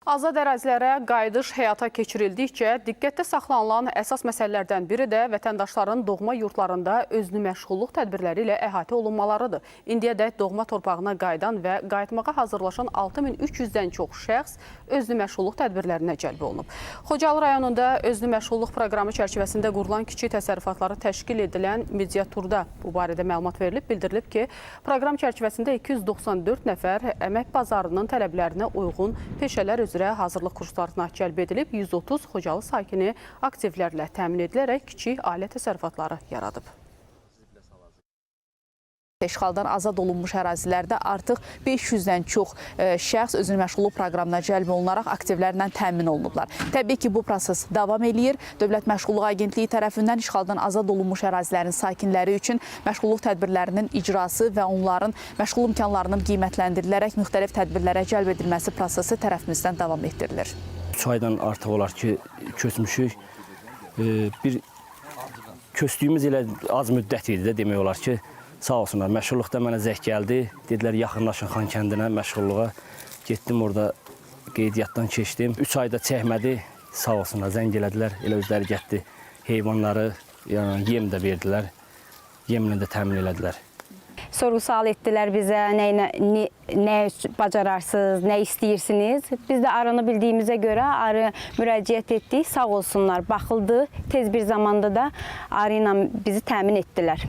Azad ərazilərə qayıdış həyata keçirildikcə diqqətdə saxlanılan əsas məsələlərdən biri də vətəndaşların doğma yurtlarında özünü məşğulluq tədbirləri ilə əhatə olunmalarıdır. İndiyədək doğma torpağına qayıdan və qayıtmağa hazırlaşan 6300-dən çox şəxs özünü məşğulluq tədbirlərinə cəlb olunub. Xocalı rayonunda özünü məşğulluq proqramı çərçivəsində qurulan kiçik təsərrüfatları təşkil edilən mediaturda bu barədə məlumat verilib. Bildirilib ki, proqram çərçivəsində 294 nəfər əmək bazarının tələblərinə uyğun peşələr üzrə hazırlıq kurslarına cəlb edilib, 130 Xocalı sakini aktivlərlə təmin edilərək kiçik ailə təsərrüfatları yaradıb. İşğaldan azad olunmuş ərazilərdə artıq 500-dən çox şəxs özünü məşğulluq proqramına cəlb olunaraq aktivlərlə təmin olunublar. Təbii ki, bu proses davam eləyir. Dövlət Məşğulluq Agentliyi tərəfindən işğaldan azad olunmuş ərazilərin sakinləri üçün məşğulluq tədbirlərinin icrası və onların məşğul imkanlarının qiymətləndirilərək müxtəlif tədbirlərə cəlb edilməsi prosesi tərəfimizdən davam etdirilir. 3 aydan artıq olar ki, köçmüşük. Bir köçdüyümüz ilə az müddət idi də demək olar ki, sağ olsunlar, məşğulluqda mənə zəng gəldi. Dedilər, yaxınlaşın Xan kəndinə məşğulluğa. Getdim, orada qeydiyyatdan keçdim. 3 ayda çəkmədi, sağ olsunlar, zəng elədilər. Elə özləri getdi, heyvanları, yəni yem də verdilər. Yemlə də təmin elədilər. Soru-sual etdilər bizə, nə bacararsınız, nə istəyirsiniz. Biz də arını bildiyimizə görə arı müraciət etdik, sağ olsunlar, baxıldı. Tez bir zamanda da arı ilə bizi təmin etdilər.